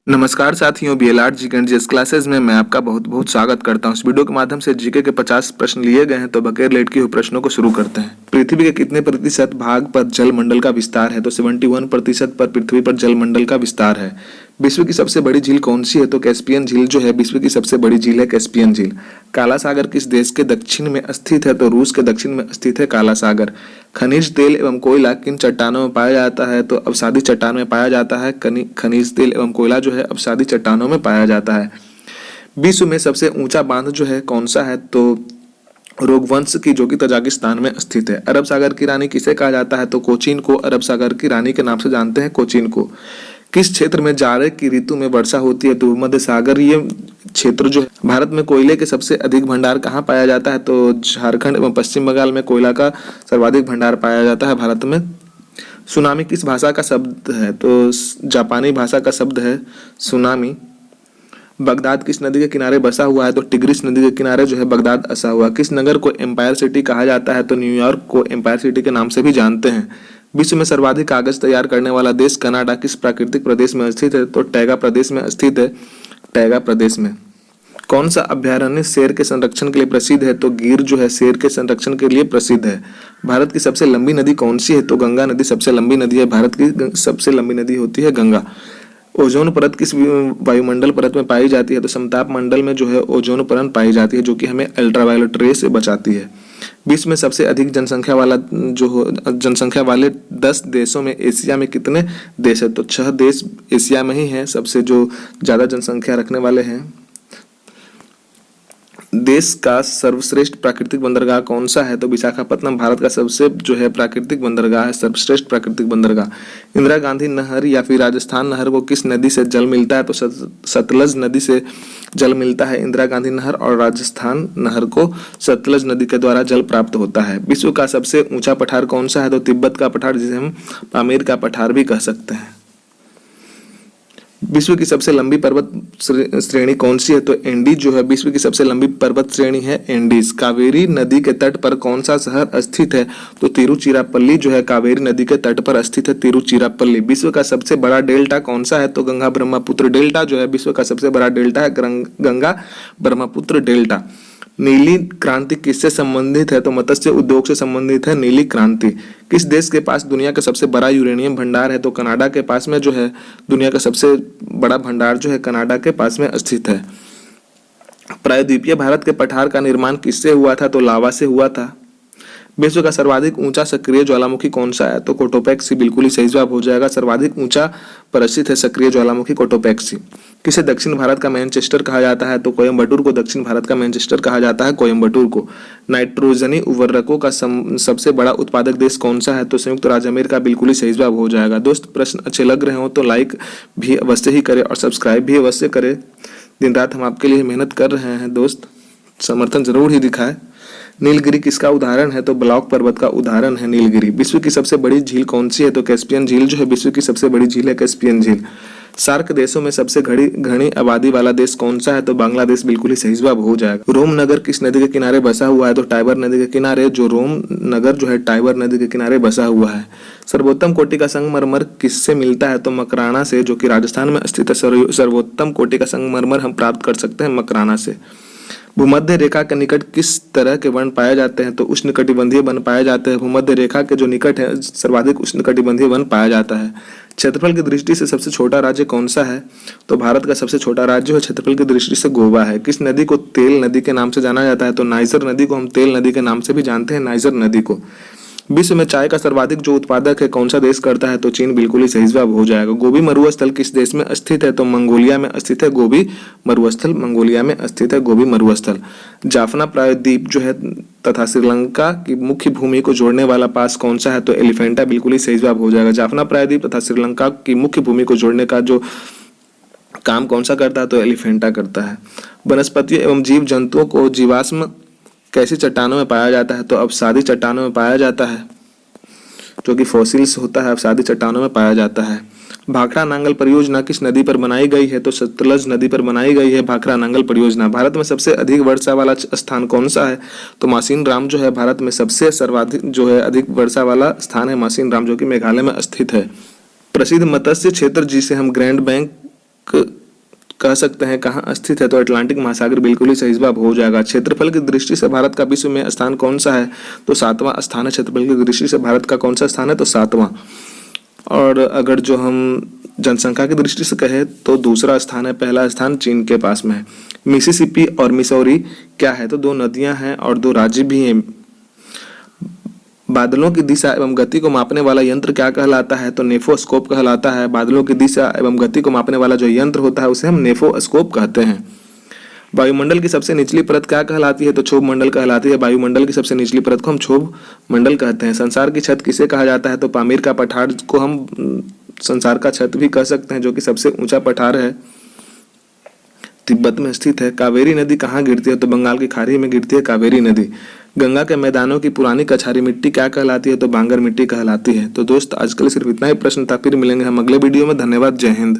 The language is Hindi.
नमस्कार साथियों, BLR GK and GS classes में मैं आपका बहुत बहुत स्वागत करता हूं। इस वीडियो के माध्यम से जीके के 50 प्रश्न लिए गए हैं, तो बकेर लेट किए हुए प्रश्नों को शुरू करते हैं। पृथ्वी के कितने प्रतिशत भाग पर जलमंडल का विस्तार है? तो 71% पर पृथ्वी पर जलमंडल का विस्तार है। विश्व की सबसे बड़ी झील कौन सी है? तो कैस्पियन झील जो है विश्व की सबसे बड़ी झील है, कैस्पियन झील। काला सागर किस देश के दक्षिण में स्थित है? तो रूस के दक्षिण में स्थित है काला सागर। खनिज तेल एवं कोयला किन चट्टानों में पाया जाता है? तो अवसादी चट्टान में पाया जाता है। खनिज तेल एवं कोयला जो है अवसादी चट्टानों में पाया जाता है। विश्व में सबसे ऊंचा बांध जो है कौन सा है? तो रोगवंश की, जो कि तजाकिस्तान में स्थित है। अरब सागर की रानी किसे कहा जाता है? तो कोचीन को अरब सागर की रानी के नाम से जानते हैं, कोचीन को। किस क्षेत्र में जाड़े की ऋतु में वर्षा होती है? तो भूमध्य सागर ये क्षेत्र जो है। भारत में कोयले के सबसे अधिक भंडार कहाँ पाया जाता है? तो झारखंड एवं पश्चिम बंगाल में कोयला का सर्वाधिक भंडार पाया जाता है भारत में। सुनामी किस भाषा का शब्द है? तो जापानी भाषा का शब्द है सुनामी। बगदाद किस नदी के किनारे बसा हुआ है? तो टिग्रिस नदी के किनारे जो है बगदाद बसा हुआ। किस नगर को एम्पायर सिटी कहा जाता है? तो न्यूयॉर्क को एम्पायर सिटी के नाम से भी जानते हैं। विश्व में सर्वाधिक कागज तैयार करने वाला देश कनाडा किस प्राकृतिक प्रदेश में स्थित है? तो टैगा प्रदेश में स्थित है, टैगा प्रदेश में। कौन सा अभयारण्य शेर के संरक्षण के लिए प्रसिद्ध है? तो गिर जो है शेर के संरक्षण के लिए प्रसिद्ध है। भारत की सबसे लंबी नदी कौन सी है? तो गंगा नदी सबसे लंबी नदी है। भारत की सबसे लंबी नदी होती है गंगा। ओजोन परत किस वायुमंडल परत में पाई जाती है? तो समताप मंडल में जो है ओजोन परत पाई जाती है, जो कि हमें अल्ट्रावायलेट रे से बचाती है। विश्व में सबसे अधिक जनसंख्या वाला जनसंख्या वाले 10 देशों में एशिया में कितने देश है? तो 6 देश एशिया में ही हैं, सबसे जो ज्यादा जनसंख्या रखने वाले हैं। देश का सर्वश्रेष्ठ प्राकृतिक बंदरगाह कौन सा है? तो विशाखापत्तनम भारत का सबसे जो है प्राकृतिक बंदरगाह है, सर्वश्रेष्ठ प्राकृतिक बंदरगाह। इंदिरा गांधी नहर या फिर राजस्थान नहर को किस नदी से जल मिलता है? तो सतलज नदी से जल मिलता है इंदिरा गांधी नहर, और राजस्थान नहर को सतलज नदी के द्वारा जल प्राप्त होता है। विश्व का सबसे ऊंचा पठार कौन सा है? तो तिब्बत का पठार, जिसे हम पामीर का पठार भी कह सकते हैं। विश्व की सबसे लंबी पर्वत श्रेणी कौन सी है? तो एंडीज जो है विश्व की सबसे लंबी पर्वत श्रेणी है, एंडीज। कावेरी नदी के तट पर कौन सा शहर स्थित है? तो तिरुचिरापल्ली जो है कावेरी नदी के तट पर स्थित है, तिरुचिरापल्ली। विश्व का सबसे बड़ा डेल्टा कौन सा है? तो गंगा ब्रह्मपुत्र डेल्टा जो है विश्व का सबसे बड़ा डेल्टा है, गंगा ब्रह्मपुत्र डेल्टा। नीली क्रांति किससे संबंधित है? तो मत्स्य उद्योग से संबंधित है नीली क्रांति। किस देश के पास दुनिया का सबसे बड़ा यूरेनियम भंडार है? तो कनाडा के पास में जो है दुनिया का सबसे बड़ा भंडार जो है कनाडा के पास में स्थित है। प्रायद्वीपीय भारत के पठार का निर्माण किससे हुआ था? तो लावा से हुआ था। विश्व का सर्वाधिक ऊंचा सक्रिय ज्वालामुखी कौन सा है? तो कोटोपैक्सी बिल्कुल ही सही जवाब हो जाएगा। सर्वाधिक ऊंचा परिचित है सक्रिय ज्वालामुखी कोटोपैक्सी। किसे दक्षिण भारत का मैनचेस्टर कहा जाता है? तो कोयम्बटूर को दक्षिण भारत का मैनचेस्टर कहा जाता है, कोयम्बटूर को। नाइट्रोजनी उर्वरकों का सबसे बड़ा उत्पादक देश कौन सा है? तो संयुक्त राज्य अमेरिका बिल्कुल ही सही जवाब हो जाएगा। दोस्त, प्रश्न अच्छे लग रहे हो तो लाइक भी अवश्य ही करें और सब्सक्राइब भी अवश्य करें। दिन रात हम आपके लिए मेहनत कर रहे हैं दोस्त, समर्थन जरूर ही दिखाएं। नीलगिरी किसका उदाहरण है? तो ब्लॉक पर्वत का उदाहरण है नीलगिरी। विश्व की सबसे बड़ी झील कौन सी है? तो कैस्पियन झील जो है विश्व की सबसे बड़ी झील है, कैस्पियन झील। सार्क देशों में सबसे घनी आबादी वाला देश कौन सा है? तो बांग्लादेश बिल्कुल ही सही जवाब हो जाएगा। रोम नगर किस नदी के किनारे बसा हुआ है? तो टाइबर नदी के किनारे जो रोम नगर जो है टाइबर नदी के किनारे बसा हुआ है। सर्वोत्तम कोटि का संगमरमर किससे मिलता है? तो मकराना से, जो कि राजस्थान में स्थित है। सर्वोत्तम कोटि का संगमरमर हम प्राप्त कर सकते हैं मकराना से। भूमध्य रेखा के निकट किस तरह के वन पाए जाते हैं? तो उष्णकटिबंधीय वन पाए जाते हैं। भूमध्य रेखा के जो निकट है सर्वाधिक उष्णकटिबंधीय वन पाया जाता है। क्षेत्रफल की दृष्टि से सबसे छोटा राज्य कौन सा है? तो भारत का सबसे छोटा राज्य है क्षेत्रफल की दृष्टि से गोवा है। किस नदी को तेल नदी के नाम से जाना जाता है? तो नाइजर नदी को हम तेल नदी के नाम से भी जानते हैं, नाइजर नदी को। विश्व में चाय का सर्वाधिक जो उत्पादक है कौन सा देश करता है? तो चीन बिल्कुल ही सही जवाब हो जाएगा। गोबी मरुस्थल किस देश में स्थित है? तो मंगोलिया में स्थित है गोबी मरुस्थल, मंगोलिया में स्थित है गोबी मरुस्थल। जाफना प्रायद्वीप जो है तथा श्रीलंका की मुख्य भूमि को जोड़ने वाला पास कौन सा है? तो एलिफेंटा बिल्कुल ही सही जवाब हो जाएगा। जाफना प्रायद्वीप तथा श्रीलंका की मुख्य भूमि को जोड़ने का जो काम कौन सा करता है? तो एलिफेंटा करता है। वनस्पतियों एवं जीव जंतुओं को जीवाश्म कैसी चट्टानों में पाया जाता है? तो अवसादी चट्टानों में पाया जाता है, जो कि फॉसिल्स होता है, अवसादी चट्टानों में पाया जाता है। भाखड़ा नांगल परियोजना किस नदी पर बनाई गई है? तो सतलज नदी पर बनाई गई है भाखड़ा नांगल परियोजना। भारत में सबसे अधिक वर्षा वाला स्थान कौन सा है? तो मासिन राम जो है भारत में सबसे सर्वाधिक जो है अधिक वर्षा वाला स्थान है मासिन राम, जो कि मेघालय में स्थित है। प्रसिद्ध मत्स्य क्षेत्र जिसे हम ग्रैंड बैंक कह सकते हैं कहाँ स्थित है, तो अटलांटिक महासागर बिल्कुल ही सही जवाब हो जाएगा। क्षेत्रफल की दृष्टि से भारत का विश्व में स्थान कौन सा है, तो 7वां स्थान है। क्षेत्रफल की दृष्टि से भारत का कौन सा स्थान है, तो 7वां। और अगर जो हम जनसंख्या की दृष्टि से कहें तो दूसरा स्थान है, पहला स्थान चीन के पास में है। मिसिसिपी और मिसौरी क्या है, तो 2 नदियां हैं और 2 राज्य भी हैं। बादलों की दिशा एवं गति को मापने वाला यंत्र क्या कहलाता है, तो नेफोस्कोप कहलाता है। बादलों की दिशा एवं गति को मापने वाला जो यंत्र होता है उसे हम नेफोस्कोप कहते हैं। वायुमंडल की सबसे निचली परत क्या कहलाती है, तो क्षोभ मंडल कहलाती है। वायुमंडल की सबसे निचली परत को हम क्षोभ मंडल कहते हैं। संसार की छत किसे कहा जाता है, तो पामीर का पठार को हम संसार का छत भी कह सकते हैं, जो कि सबसे ऊंचा पठार है, तिब्बत में स्थित है। कावेरी नदी कहाँ गिरती है, तो बंगाल की खाड़ी में गिरती है कावेरी नदी। गंगा के मैदानों की पुरानी कछारी मिट्टी क्या कहलाती है, तो बांगर मिट्टी कहलाती है। तो दोस्त आज के लिए सिर्फ इतना ही प्रश्न था, फिर मिलेंगे हम अगले वीडियो में। धन्यवाद, जय हिंद।